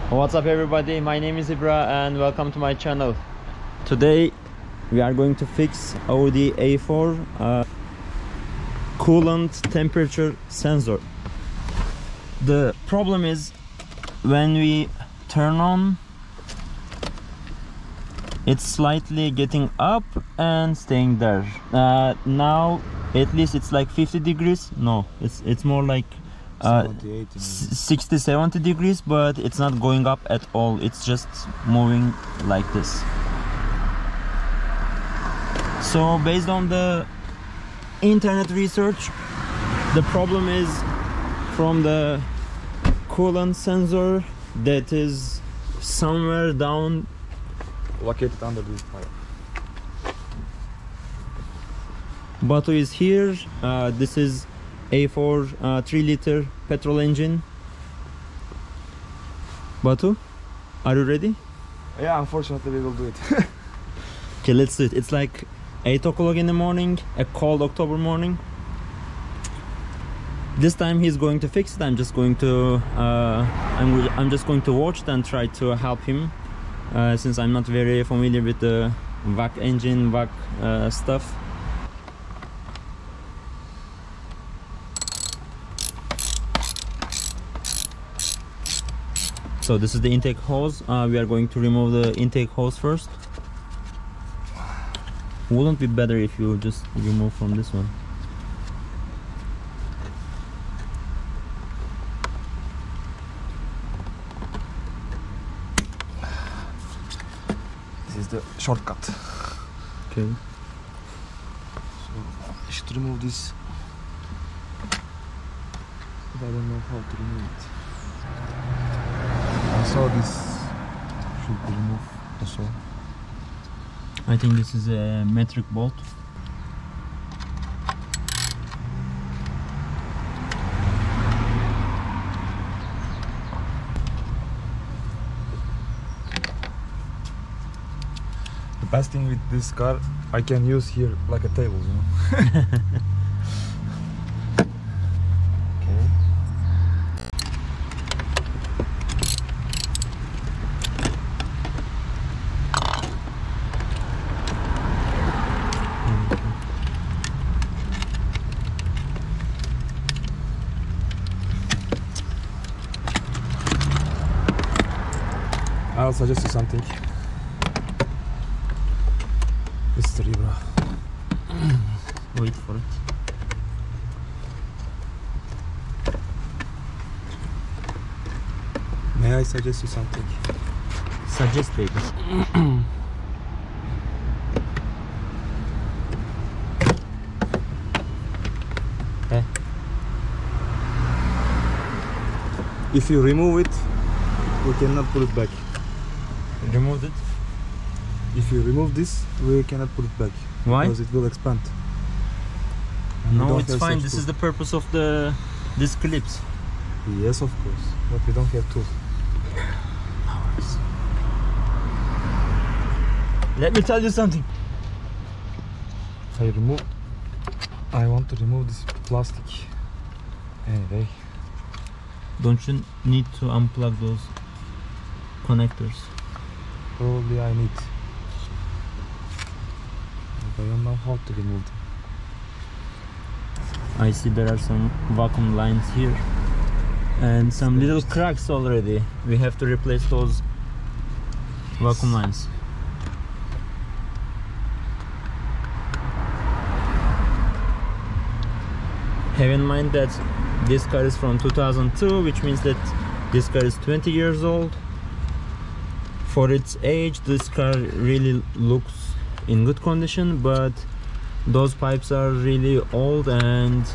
What's up everybody, my name is Ibra and welcome to my channel. Today we are going to fix Audi A4 coolant temperature sensor. The problem is when we turn on, it's slightly getting up and staying there. Now at least it's like 50 degrees. No, it's more like 60-70 degrees, but it's not going up at all. It's just moving like this. So based on the internet research, the problem is from the coolant sensor that is somewhere down, located under this pipe. Batu is here. This is A4 3-liter petrol engine. Batu, are you ready? Yeah, unfortunately we will do it. Okay, let's do it. It's like 8 o'clock in the morning, a cold October morning. This time he's going to fix it. I'm just going to I'm just going to watch it and try to help him, since I'm not very familiar with the VAC engine, VAC stuff. So this is the intake hose. We are going to remove the intake hose first. Wouldn't it be better if you just remove from this one? This is the shortcut. Okay. So I should remove this, but I don't know how to remove it. I saw this should be removed also. I think this is a metric bolt. The best thing with this car, I can use here like a table, you know. Okay. I'll suggest you something. Mr. Ibra. Wait for it. May I suggest you something? Suggest, baby. If you remove it, we cannot put it back. Removed it. If you remove this, we cannot put it back. Why? Because it will expand. And we No, don't it's have fine. such This tool. is the purpose of these clips. Yes, of course. But we don't have tools. Let me tell you something. I want to remove this plastic. Anyway. Don't you need to unplug those connectors? Probably I need. But I don't know how to remove them. I see there are some vacuum lines here and some little cracks already. We have to replace those vacuum lines. Have in mind that this car is from 2002, which means that this car is 20 years old. For its age, this car really looks in good condition, but those pipes are really old, and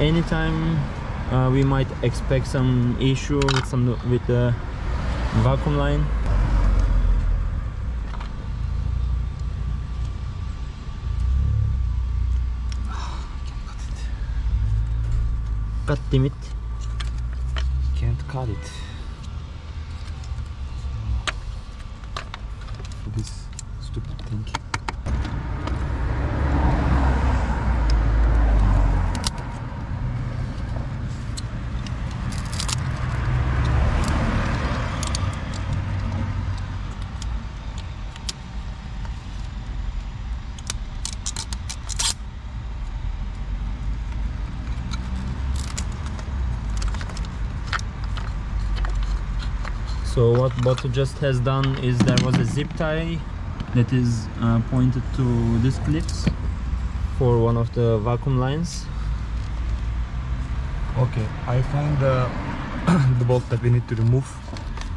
anytime we might expect some issue with the vacuum line. Cut limit. Can't cut it. This stupid thing. So what Batu just has done is there was a zip tie that is pointed to these clips for one of the vacuum lines. Okay, I find the bolt that we need to remove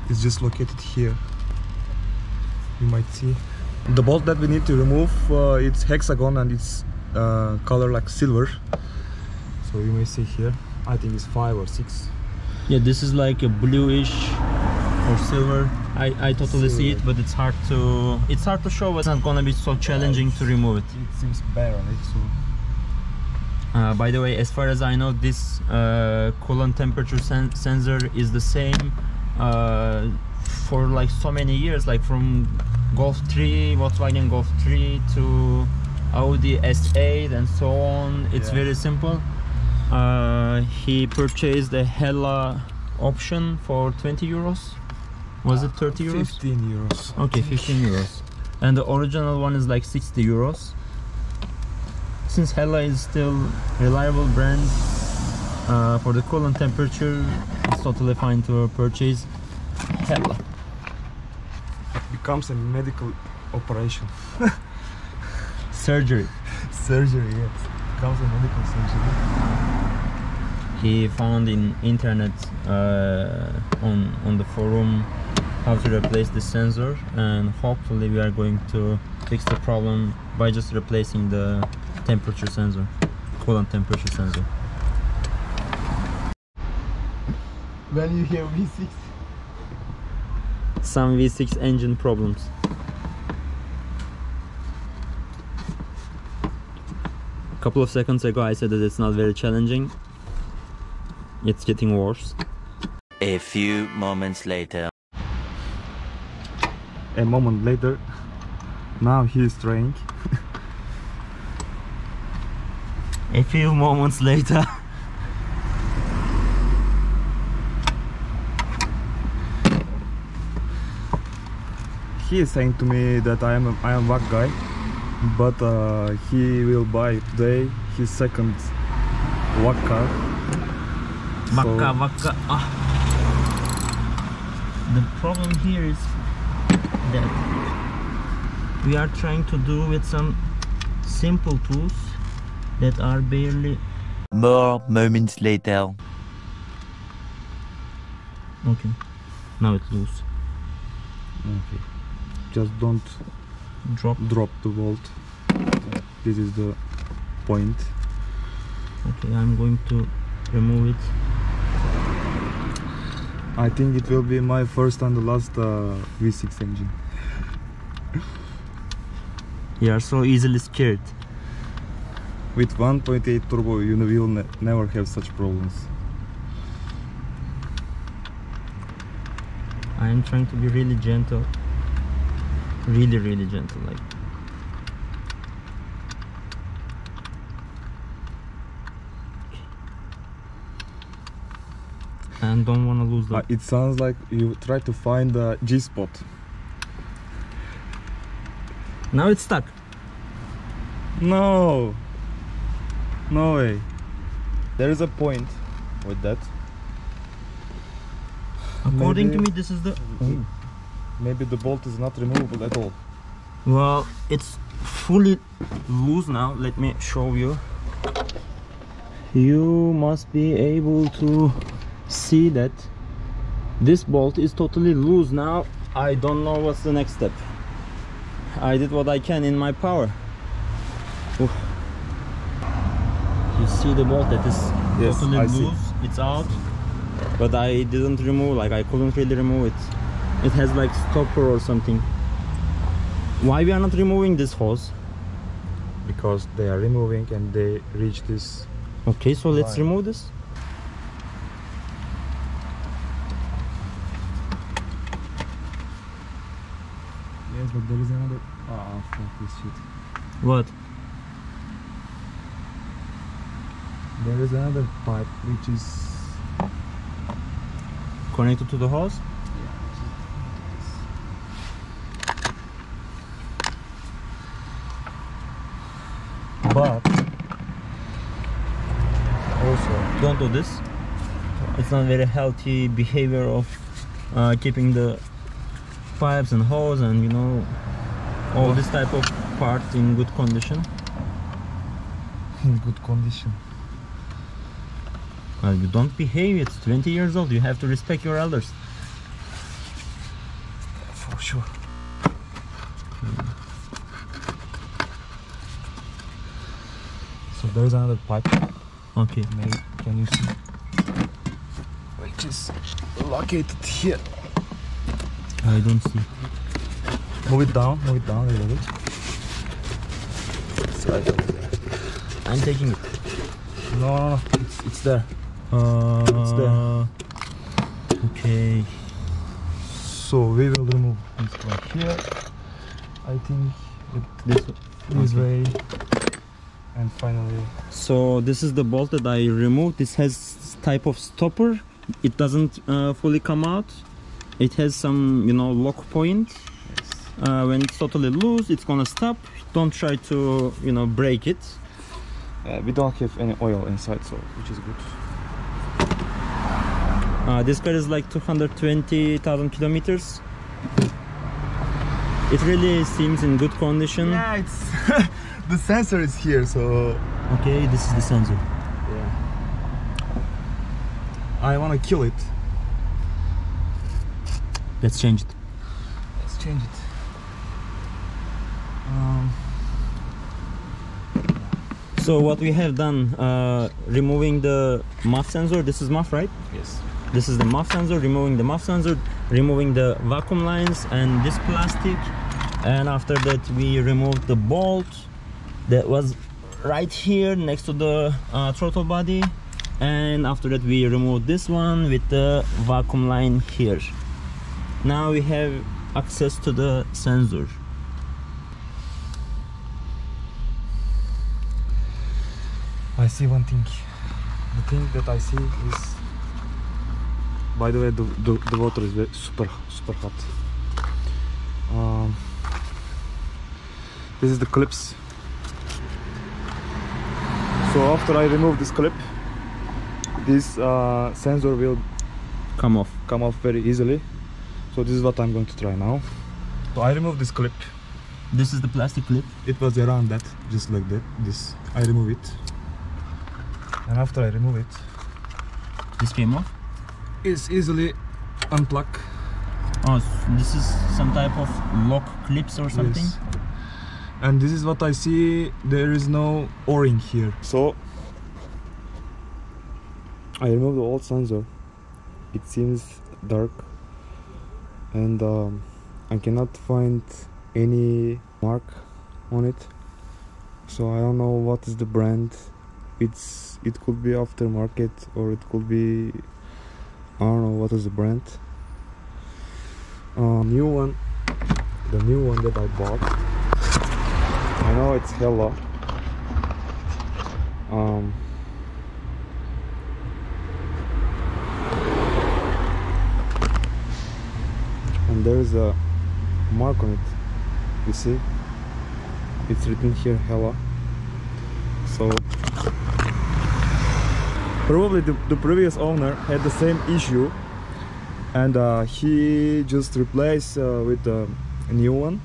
is just located here. You might see the bolt that we need to remove. It's hexagon and it's color like silver. So you may see here. I think it's 5 or 6. Yeah, this is like a bluish or silver. I totally see it, but it's hard to show. But it's not gonna be so challenging to remove it. It seems bare on it. So by the way, as far as I know, this coolant temperature sensor is the same for like so many years, like from Golf 3, Volkswagen Golf 3 to Audi S8 and so on. It's very simple. He purchased a Hella option for 20 euros. Was it 30 euros? 15 euros. Okay, 15 euros. And the original one is like 60 euros. Since Hella is still reliable brand for the coolant temperature, it's totally fine to purchase Hella. It becomes a medical operation. Surgery. Surgery, yes. It becomes a medical surgery. He found in internet on the forum how to replace the sensor, and hopefully we are going to fix the problem by just replacing the temperature sensor, coolant temperature sensor. When you hear V6, some V6 engine problems. A couple of seconds ago I said that it's not very challenging. It's getting worse. A few moments later. a moment later, now he is trying. A few moments later. He is saying to me that I am a WAC guy, but he will buy today his second WAC car. Waka. The problem here is that we are trying to do with some simple tools that are barely. More moments later. Okay, now it's loose. Okay, just don't Drop. the bolt. This is the point. Okay, I'm going to remove it. I think it will be my first and the last V6 engine. You are so easily scared. With 1.8 turbo you will never have such problems. I am trying to be really gentle. Really gentle, like. And don't want to lose the. It sounds like you try to find the G-spot. Now it's stuck. No way. There is a point with that. According to Maybe- me, this is the. Maybe the bolt is not removable at all. Well, it's fully loose now. Let me show you. You must be able to see that this bolt is totally loose now. I don't know what's the next step. I did what I can in my power. Oof. You see the bolt that is Yes, totally I loose. see. It's out, but I didn't remove. Like, I couldn't really remove it. It has like stopper or something. Why we are not removing this hose? Because they are removing and they reach this. Okay, so let's Line. remove this. Yes, but there is another. Ah, fuck this shit. What? There is another pipe which is. Connected to the hose? But also Don't do this. It's not very healthy behavior of keeping the pipes and hose and, you know, all this type of parts in good condition. In good condition. Well, you don't behave, it's 20 years old, you have to respect your elders. For sure. So there's another pipe. Okay. Maybe, can you see? Which is located here. I don't see. Move it down a little bit. It's right over there. I'm taking it. No, it's there. It's there. Okay. So we will remove this one here. I think this way. And finally. So this is the bolt that I removed. This has type of stopper. It doesn't fully come out. It has some, you know, lock point. Yes. When it's totally loose, it's gonna stop. Don't try to, you know, break it. We don't have any oil inside, so which is good. This car is like 220,000 kilometers. It really seems in good condition. Yeah, it's the sensor is here, so Okay, this is the sensor. yeah. I wanna kill it. Let's change it. Let's change it. So what we have done, removing the muff sensor. This is muff, right? Yes. This is the muff sensor. Removing the muff sensor, removing the vacuum lines and this plastic, and after that we removed the bolt that was right here next to the throttle body, and after that we removed this one with the vacuum line here. Now we have access to the sensor. I see one thing. The thing that I see is, by the way, the water is super hot. This is the clips. So after I remove this clip, this sensor will Come off. come off very easily. So this is what I'm going to try now. So I remove this clip. This is the plastic clip. It was around that, just like that. This, I remove it. And after I remove it, This came off. it's easily unplug. Oh, this is some type of lock clips or something. Yes. And this is what I see, there is no O-ring here. So I removed the old sensor. It seems dark and I cannot find any mark on it. So I don't know what is the brand. It could be aftermarket or it could be, I don't know what is the brand. New one, the new one that I bought. I know it's Hella. And there's a mark on it. You see? It's written here Hella. So probably the previous owner had the same issue, and he just replaced with a new one,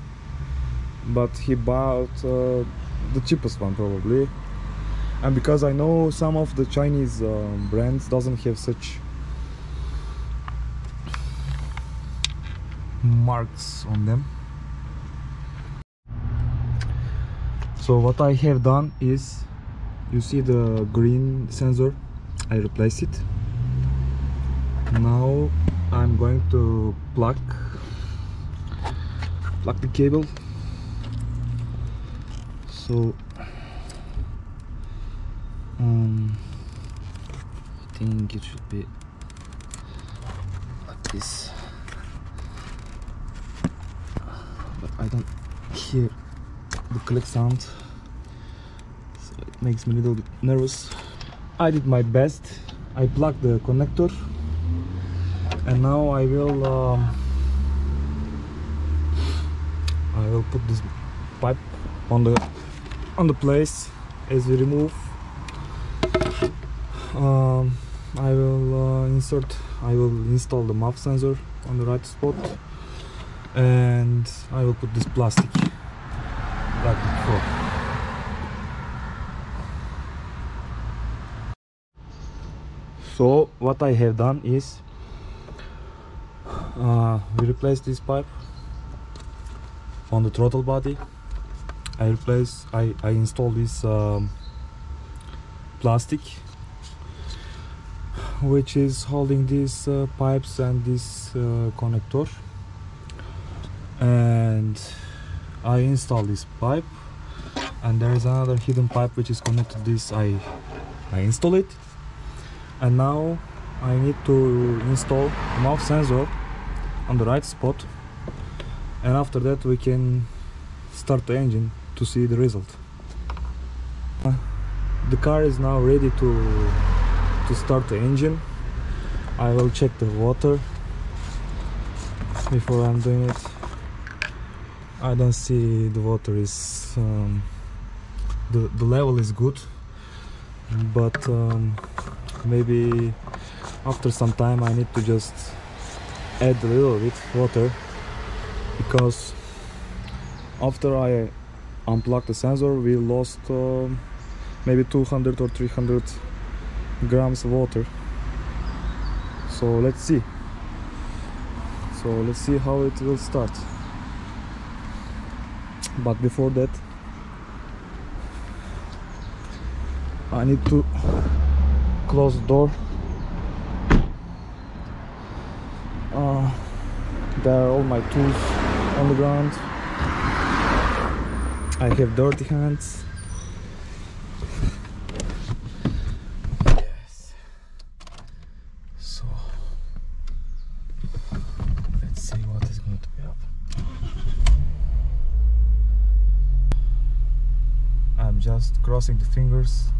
but he bought the cheapest one probably. And because I know some of the Chinese brands doesn't have such marks on them. So what I have done is, you see the green sensor, I replaced it. Now I'm going to plug the cable. So I think it should be like this, but I don't hear the click sound, so it makes me a little bit nervous. I did my best. I plugged the connector, and now I will put this pipe on the place as we remove. I will install the MAF sensor on the right spot, and I will put this plastic like before. So what I have done is we replaced this pipe on the throttle body. I installed this plastic which is holding these pipes and this connector, and I installed this pipe, and there is another hidden pipe which is connected to this. I install it, and now I need to install MAF sensor on the right spot, and after that we can start the engine to see the result. The car is now ready to start the engine. I will check the water before I'm doing it. I don't see the water is the level is good, but maybe after some time I need to just add a little bit water, because after I unplugged the sensor we lost maybe 200 or 300 grams of water. So let's see how it will start. But before that I need to close the door. There are all my tools on the ground. I have dirty hands. Yes. So let's see what is going to be up. I'm just crossing the fingers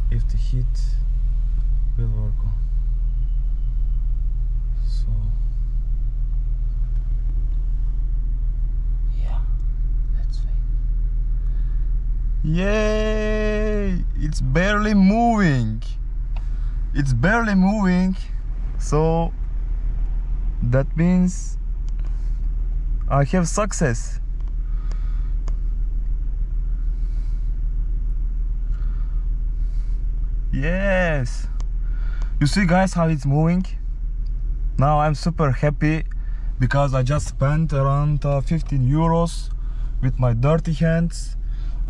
if the heat will work on. So yeah, let's wait. Yay! It's barely moving. It's barely moving. So that means I have success. Yes, you see guys how it's moving. Now I'm super happy because I just spent around 15 euros with my dirty hands,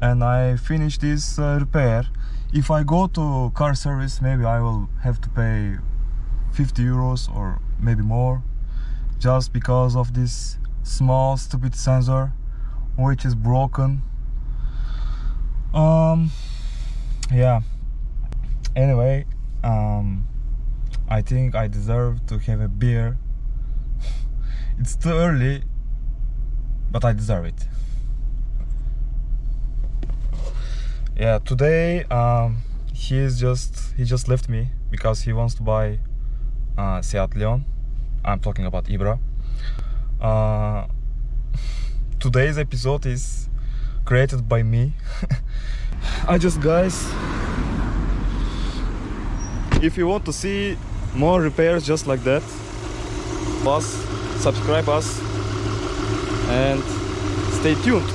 and I finished this repair. If I go to car service, maybe I will have to pay 50 euros or maybe more, just because of this small stupid sensor which is broken. Yeah, anyway, I think I deserve to have a beer. It's too early, but I deserve it. Yeah, today he just left me because he wants to buy Seat Leon. I'm talking about Ibra. Today's episode is created by me. Guys, if you want to see more repairs just like that, plus subscribe us and stay tuned.